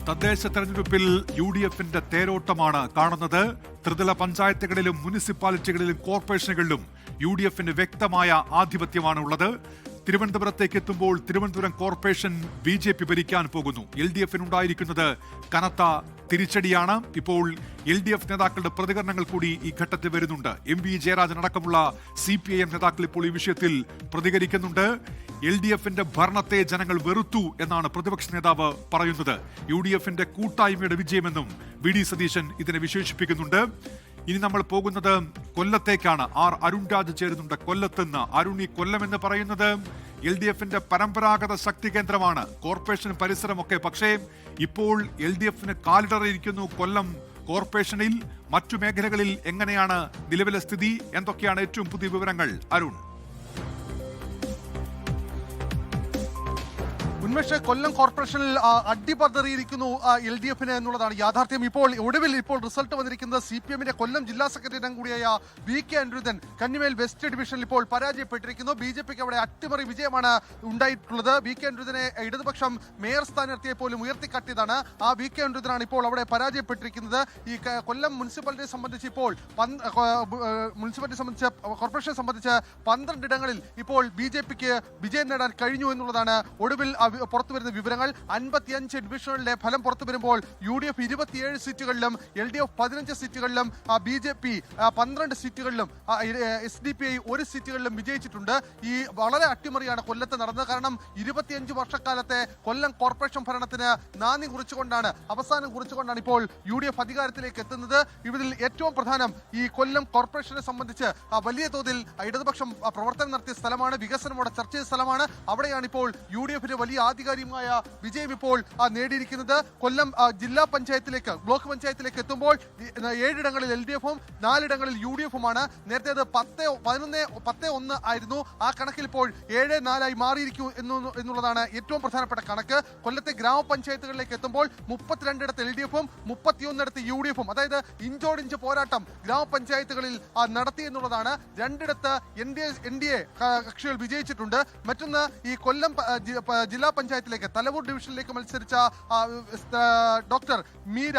തദ്ദേശ തെരഞ്ഞെടുപ്പിൽ UDFന്റെ തേരോട്ടമാണ് കാണുന്നത്. ത്രിതല പഞ്ചായത്തുകളിലും മുനിസിപ്പാലിറ്റികളിലും കോർപ്പറേഷനുകളിലും UDFന് വ്യക്തമായ ആധിപത്യമാണ് ഉള്ളത്. തിരുവനന്തപുരത്തേക്ക് എത്തുമ്പോൾ തിരുവനന്തപുരം കോർപ്പറേഷൻ BJP ഭരിക്കാൻ പോകുന്നു. LDFനുണ്ടായിരിക്കുന്നത് കനത്ത തിരിച്ചടിയാണ്. ഇപ്പോൾ LDF നേതാക്കളുടെ പ്രതികരണങ്ങൾ കൂടി ഈ ഘട്ടത്തിൽ വരുന്നുണ്ട്. MV ജയരാജൻ അടക്കമുള്ള CPIM നേതാക്കൾ ഇപ്പോൾ ഈ വിഷയത്തിൽ പ്രതികരിക്കുന്നുണ്ട്. LDFന്റെ ഭരണത്തെ ജനങ്ങൾ വെറുത്തു എന്നാണ് പ്രതിപക്ഷ നേതാവ് പറയുന്നത്. UDFന്റെ കൂട്ടായ്മയുടെ വിജയമെന്നും VD സതീശൻ ഇതിനെ വിശേഷിപ്പിക്കുന്നുണ്ട്. ഇനി നമ്മൾ പോകുന്നത് കൊല്ലത്തേക്കാണ്. അരുൺ രാജ് ചേരുന്നുണ്ട് കൊല്ലത്ത് നിന്ന്. അരുൺ, ഈ കൊല്ലം എന്ന് പറയുന്നത് LDFന്റെ പരമ്പരാഗത ശക്തി കേന്ദ്രമാണ്, കോർപ്പറേഷൻ പരിസരമൊക്കെ. പക്ഷേ ഇപ്പോൾ LDFന് കാലിടറിയിരിക്കുന്നു കൊല്ലം കോർപ്പറേഷനിൽ. മറ്റു മേഖലകളിൽ എങ്ങനെയാണ് നിലവിലെ സ്ഥിതി? എന്തൊക്കെയാണ് ഏറ്റവും പുതിയ വിവരങ്ങൾ അരുൺ? ഉന്മേഷ്, കൊല്ലം കോർപ്പറേഷനിൽ അടിപതറിയിരിക്കുന്നു LDFന് എന്നുള്ളതാണ് യാഥാർത്ഥ്യം. ഒടുവിൽ റിസൾട്ട് വന്നിരിക്കുന്നത് CPMന്റെ കൊല്ലം ജില്ലാ സെക്രട്ടറി കൂടിയായ VK അനിരുദ്ധൻ കന്നിമേൽ വെസ്റ്റ് ഡിവിഷനിൽ ഇപ്പോൾ പരാജയപ്പെട്ടിരിക്കുന്നു. BJPക്ക് അവിടെ അട്ടിമറി വിജയമാണ് ഉണ്ടായിട്ടുള്ളത്. VK അനിരുദ്ധനെ ഇടതുപക്ഷം മേയർ സ്ഥാനാർത്ഥിയെ പോലും ഉയർത്തിക്കാട്ടിയതാണ്. ആ VK അനിരുദ്ധനാണ് ഇപ്പോൾ അവിടെ പരാജയപ്പെട്ടിരിക്കുന്നത്. ഈ കൊല്ലം മുനിസിപ്പാലിറ്റിയെ സംബന്ധിച്ച് ഇപ്പോൾ കോർപ്പറേഷനെ സംബന്ധിച്ച് 12 ഇടങ്ങളിൽ ഇപ്പോൾ BJPക്ക് വിജയം നേടാൻ കഴിഞ്ഞു എന്നുള്ളതാണ് ഒടുവിൽ പുറത്തുവരുന്ന വിവരങ്ങൾ. 55 ഡിവിഷനുകളിലെ ഫലം പുറത്തു വരുമ്പോൾ UDF 27 സീറ്റുകളിലും LDF 15 സീറ്റുകളിലും BJP 12 സീറ്റുകളിലും SDPI 1 സീറ്റുകളിലും വിജയിച്ചിട്ടുണ്ട്. ഈ വളരെ അട്ടിമറിയാണ് കൊല്ലത്ത് നടന്നത്. കാരണം 25 വർഷക്കാലത്തെ കൊല്ലം കോർപ്പറേഷൻ ഭരണത്തിന് നാന്ദി കുറിച്ചുകൊണ്ടാണ്, അവസാനം കുറിച്ചുകൊണ്ടാണ് ഇപ്പോൾ UDF അധികാരത്തിലേക്ക് എത്തുന്നത്. ഇതിൽ ഏറ്റവും പ്രധാനം ഈ കൊല്ലം കോർപ്പറേഷനെ സംബന്ധിച്ച് വലിയ തോതിൽ ഇടതുപക്ഷം പ്രവർത്തനം നടത്തിയ സ്ഥലമാണ്, വികസനമോടെ ചർച്ച ചെയ്ത സ്ഥലമാണ്. അവിടെയാണ് ഇപ്പോൾ UDFന് വലിയ ആധികാരികമായ വിജയം ഇപ്പോൾ നേടിയിരിക്കുന്നത്. കൊല്ലം ജില്ലാ പഞ്ചായത്തിലേക്ക്, ബ്ലോക്ക് പഞ്ചായത്തിലേക്ക് എത്തുമ്പോൾ 7 ഇടങ്ങളിൽ LDFും 4 ഇടങ്ങളിൽ UDFുമാണ്. നേരത്തെ അത് 10-1 ആയിരുന്നു. ആ കണക്കിൽ ഇപ്പോൾ 7-4 മാറിയിരിക്കും എന്നുള്ളതാണ് ഏറ്റവും പ്രധാനപ്പെട്ട കണക്ക്. കൊല്ലത്തെ ഗ്രാമപഞ്ചായത്തുകളിലേക്ക് എത്തുമ്പോൾ 32 LDFും 31 UDFും, അതായത് ഇഞ്ചോടിഞ്ച് പോരാട്ടം ഗ്രാമപഞ്ചായത്തുകളിൽ നടത്തി എന്നുള്ളതാണ്. 2 NDA കക്ഷികൾ വിജയിച്ചിട്ടുണ്ട്. മറ്റൊന്ന്, ഈ കൊല്ലം ജില്ലാ പഞ്ചായത്തിലേക്ക് തലവൂർ ഡിവിഷനിലേക്ക് മത്സരിച്ച ഡോക്ടർ മീര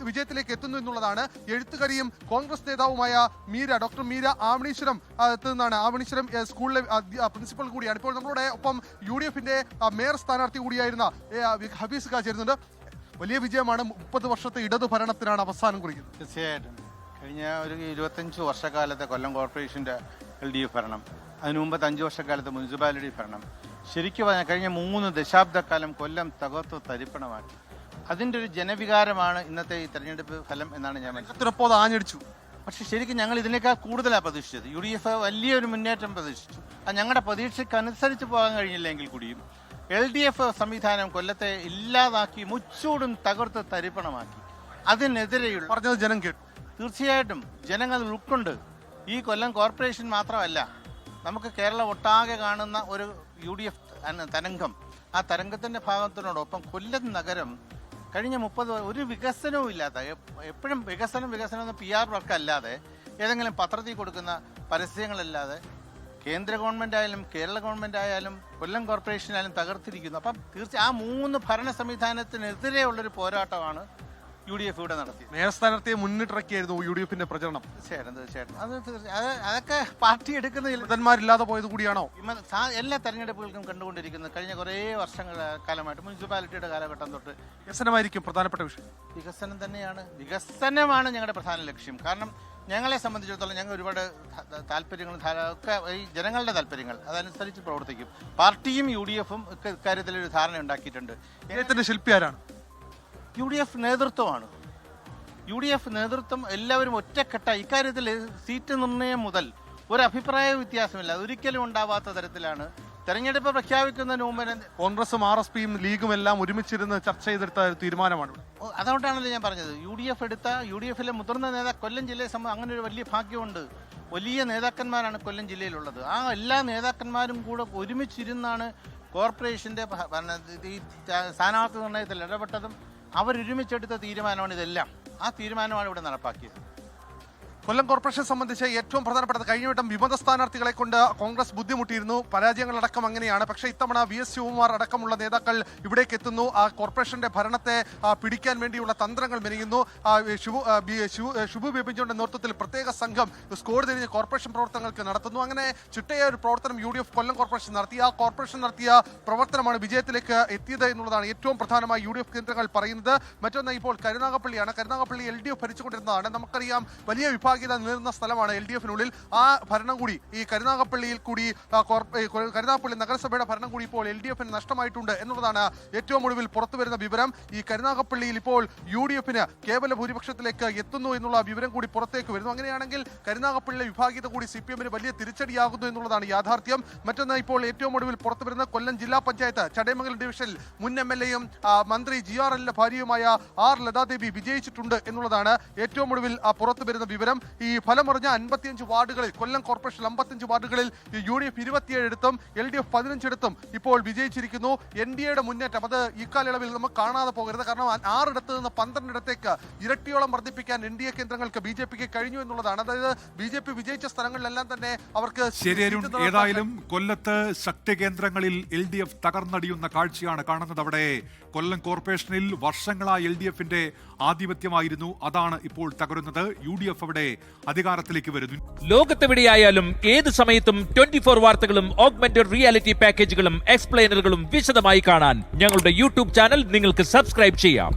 വിജയത്തിലേക്ക് എത്തുന്നു എന്നുള്ളതാണ്. എഴുത്തുകാരിയും കോൺഗ്രസ് നേതാവുമായ ഡോക്ടർ മീര ആവണീശ്വരം നിന്നാണ്. ആവണീശ്വരം സ്കൂളിലെ പ്രിൻസിപ്പൽ കൂടിയാണ്. ഇപ്പോൾ നമ്മളുടെ ഒപ്പം UDFന്റെ മേയർ സ്ഥാനാർത്ഥി കൂടിയായിരുന്ന ഹഫീസ് ഖാൻ ചേരുന്നുണ്ട്. വലിയ വിജയമാണ്. 30 വർഷത്തെ ഇടതു ഭരണത്തിനാണ് അവസാനം കുറിക്കുന്നത്. തീർച്ചയായിട്ടും കഴിഞ്ഞ ഒരു 25 വർഷക്കാലത്തെ കൊല്ലം കോർപ്പറേഷന്റെ LDF ഭരണം, അതിനു മുമ്പത്തെ 5 വർഷക്കാലത്തെ മുനിസിപ്പാലിറ്റി ഭരണം, ശരിക്കും പറഞ്ഞാൽ കഴിഞ്ഞ 3 ദശാബ്ദക്കാലം കൊല്ലം തകർത്തു തരിപ്പണമാക്കി. അതിൻ്റെ ഒരു ജനവികാരമാണ് ഇന്നത്തെ ഈ തെരഞ്ഞെടുപ്പ് ഫലം എന്നാണ് ഞാൻ മനസ്സിലാക്കുന്നത്. ആഞ്ഞടിച്ചു. പക്ഷെ ശരിക്കും ഞങ്ങൾ ഇതിനേക്കാൾ കൂടുതലാണ് പ്രതീക്ഷിച്ചത്. UDF വലിയൊരു മുന്നേറ്റം പ്രതീക്ഷിച്ചു. അത് ഞങ്ങളുടെ പ്രതീക്ഷയ്ക്കനുസരിച്ച് പോകാൻ കഴിഞ്ഞില്ലെങ്കിൽ കൂടിയും LDF സംവിധാനം കൊല്ലത്തെ ഇല്ലാതാക്കി മുച്ചൂടും തകർത്ത് തരിപ്പണമാക്കി. അതിനെതിരെയുള്ള പറഞ്ഞത് ജനം കേട്ടു. തീർച്ചയായിട്ടും ജനങ്ങൾ ഉൾക്കൊണ്ട് ഈ കൊല്ലം കോർപ്പറേഷൻ മാത്രമല്ല, നമുക്ക് കേരളം ഒട്ടാകെ കാണുന്ന ഒരു UDF തരംഗം, ആ തരംഗത്തിൻ്റെ ഭാഗത്തിനോടൊപ്പം കൊല്ലം നഗരം കഴിഞ്ഞ 30 ഒരു വികസനവും ഇല്ലാത്ത, എപ്പോഴും വികസനം എന്ന PR വർക്കല്ലാതെ, ഏതെങ്കിലും പത്രത്തിൽ കൊടുക്കുന്ന പരസ്യങ്ങളല്ലാതെ കേന്ദ്ര ഗവൺമെൻറ് ആയാലും കേരള ഗവൺമെൻറ് ആയാലും കൊല്ലം കോർപ്പറേഷൻ ആയാലും തകർത്തിരിക്കുന്നു. അപ്പം തീർച്ചയായും ആ 3 ഭരണ സംവിധാനത്തിനെതിരെയുള്ളൊരു പോരാട്ടമാണ് UDF ഇവിടെ നടത്തിയത്. മേയർ സ്ഥാനാർത്ഥിയെ മുന്നിട്ടിറക്കിയായിരുന്നു UDFന്റെ പ്രചരണം. തീർച്ചയായിട്ടും അതൊക്കെ പാർട്ടി എടുക്കുന്നതില്ലാതെ പോയത് കൂടിയാണോ? എല്ലാ തെരഞ്ഞെടുപ്പുകൾക്കും കണ്ടുകൊണ്ടിരിക്കുന്നത് കഴിഞ്ഞ കുറേ കാലമായിട്ട് മുനിസിപ്പാലിറ്റിയുടെ കാലഘട്ടം തൊട്ട് വികസനമായിരിക്കും പ്രധാനപ്പെട്ട വിഷയം. വികസനം തന്നെയാണ്. വികസനമാണ് ഞങ്ങളുടെ പ്രധാന ലക്ഷ്യം. കാരണം ഞങ്ങളെ സംബന്ധിച്ചിടത്തോളം ഞങ്ങൾ ഒരുപാട് താല്പര്യങ്ങളും ഒക്കെ ഈ ജനങ്ങളുടെ താല്പര്യങ്ങൾ അതനുസരിച്ച് പ്രവർത്തിക്കും. പാർട്ടിയും UDFും ഒക്കെ ഇക്കാര്യത്തിലൊരു ധാരണ ഉണ്ടാക്കിയിട്ടുണ്ട്. ഇതിന്റെ ശില്പി ആരാണ്? UDF നേതൃത്വമാണ്. UDF നേതൃത്വം എല്ലാവരും ഒറ്റക്കെട്ട ഇക്കാര്യത്തിൽ സീറ്റ് നിർണയം മുതൽ ഒരു അഭിപ്രായ വ്യത്യാസമില്ല, ഒരിക്കലും ഉണ്ടാവാത്ത തരത്തിലാണ് തെരഞ്ഞെടുപ്പ് പ്രഖ്യാപിക്കുന്നതിന് മുമ്പ് കോൺഗ്രസും RSPയും ലീഗും എല്ലാം ഒരുമിച്ചിരുന്ന് ചർച്ച ചെയ്തെടുത്ത തീരുമാനമാണ്. അതുകൊണ്ടാണല്ലോ ഞാൻ പറഞ്ഞത്, UDFിലെ മുതിർന്ന കൊല്ലം ജില്ലയെ സംബന്ധിച്ച് അങ്ങനെ ഒരു വലിയ ഭാഗ്യമുണ്ട്. വലിയ നേതാക്കന്മാരാണ് കൊല്ലം ജില്ലയിലുള്ളത്. ആ എല്ലാ നേതാക്കന്മാരും കൂടെ ഒരുമിച്ചിരുന്നാണ് കോർപ്പറേഷന്റെ ഈ സ്ഥാനാർത്ഥി നിർണയത്തിൽ ഇടപെട്ടതും അവരൊരുമിച്ചെടുത്ത തീരുമാനമാണ് ഇതെല്ലാം. ആ തീരുമാനമാണ് ഇവിടെ നടപ്പാക്കിയത്. കൊല്ലം കോർപ്പറേഷൻ സംബന്ധിച്ച് ഏറ്റവും പ്രധാനപ്പെട്ടത് കഴിഞ്ഞവട്ടം വിമത സ്ഥാനാർത്ഥികളെ കൊണ്ട് കോൺഗ്രസ് ബുദ്ധിമുട്ടിയിരുന്നു. പരാജയങ്ങളടക്കം അങ്ങനെയാണ്. പക്ഷേ ഇത്തവണ VS ശിവകുമാർ അടക്കമുള്ള നേതാക്കൾ ഇവിടേക്ക് എത്തുന്നു. ആ കോർപ്പറേഷന്റെ ഭരണത്തെ പിടിക്കാൻ വേണ്ടിയുള്ള തന്ത്രങ്ങൾ മെനയുന്നു. ഷിബു ബേബി ജോണിന്റെ നേതൃത്വത്തിൽ പ്രത്യേക സംഘം സ്കോഡ് തിരിഞ്ഞ് കോർപ്പറേഷൻ പ്രവർത്തനങ്ങൾക്ക് നടത്തുന്നു. അങ്ങനെ ചിട്ടയായ ഒരു പ്രവർത്തനം UDF കൊല്ലം കോർപ്പറേഷൻ നടത്തി. ആ കോർപ്പറേഷൻ നടത്തിയ പ്രവർത്തനമാണ് വിജയത്തിലേക്ക് എത്തിയത് എന്നുള്ളതാണ് ഏറ്റവും പ്രധാനമായി UDF കേന്ദ്രങ്ങൾ പറയുന്നത്. മറ്റൊന്ന് ഇപ്പോൾ കരുനാഗപ്പള്ളിയാണ്. കരുനാഗപ്പള്ളി LDF ഭരിച്ചുകൊണ്ടിരുന്നതാണ്. നമുക്കറിയാം വലിയ വിഭാഗീയത നിലനിന്ന സ്ഥലമാണ് LDF-നുള്ളിൽ. ആ ഭരണം കൂടി ഈ കരുനാഗപ്പള്ളിയിൽ കൂടി കരുനാഗപ്പള്ളി നഗരസഭയുടെ ഭരണം കൂടി ഇപ്പോൾ LDF-ന് നഷ്ടമായിട്ടുണ്ട് എന്നുള്ളതാണ് ഏറ്റവും ഒടുവിൽ പുറത്തുവരുന്ന വിവരം. ഈ കരുനാഗപ്പള്ളിയിൽ ഇപ്പോൾ UDF-ന് കേവല ഭൂരിപക്ഷത്തിലേക്ക് എത്തുന്നു എന്നുള്ള വിവരം കൂടി പുറത്തേക്ക് വരുന്നു. അങ്ങനെയാണെങ്കിൽ കരുനാഗപ്പള്ളിയിലെ വിഭാഗീയത കൂടി CPM-ന് വലിയ തിരിച്ചടിയാകുന്നു എന്നുള്ളതാണ് യാഥാർത്ഥ്യം. മറ്റൊന്ന് ഇപ്പോൾ ഏറ്റവും ഒടുവിൽ പുറത്തുവരുന്ന കൊല്ലം ജില്ലാ പഞ്ചായത്ത് ചടയമംഗലം ഡിവിഷനിൽ മുൻ MLA-യും മന്ത്രി GRL-ന്റെ ഭാര്യയുമായ R ലതാദേവി വിജയിച്ചിട്ടുണ്ട് എന്നുള്ളതാണ് ഏറ്റവും ഒടുവിൽ പുറത്തു വരുന്ന വിവരം. ഈ ഫലമറിഞ്ഞ 55 വാർഡുകളിൽ കൊല്ലം കോർപ്പറേഷൻ 55 വാർഡുകളിൽ UDF 27 എടുത്തും LDF 15 എടുത്തും ഇപ്പോൾ വിജയിച്ചിരിക്കുന്നു. NDA-യുടെ മുന്നേറ്റം അത് ഈ കാലയളവിൽ നമുക്ക് കാണാതെ പോകരുത്. കാരണം 6 ഇടത്ത് നിന്ന് 12 ഇടത്തേക്ക് ഇരട്ടിയോളം വർദ്ധിപ്പിക്കാൻ NDA കേന്ദ്രങ്ങൾക്ക് BJP-ക്ക് കഴിഞ്ഞു എന്നുള്ളതാണ്. അതായത് BJP വിജയിച്ച സ്ഥലങ്ങളിലെല്ലാം തന്നെ അവർക്ക് ഏതായാലും കൊല്ലത്ത് ശക്തി കേന്ദ്രങ്ങളിൽ LDF തകർന്നടിയുന്ന കാഴ്ചയാണ് കാണുന്നത്. അവിടെ കൊല്ലം കോർപ്പറേഷനിൽ വർഷങ്ങളായി LDF-ന്റെ ആധിപത്യമായിരുന്നു. അതാണ് ഇപ്പോൾ തകരുന്നത്. UDF അവിടെ അധികാരത്തിലേക്ക് വരുന്നു. ലോകത്തെവിടെയായാലും ഏത് സമയത്തും 24 വാർത്തകളും ഓഗ്മെന്റഡ് റിയാലിറ്റി പാക്കേജുകളും എക്സ്പ്ലെയിനറുകളും വിശദമായി കാണാൻ ഞങ്ങളുടെ YouTube ചാനൽ നിങ്ങൾക്ക് സബ്സ്ക്രൈബ് ചെയ്യാം.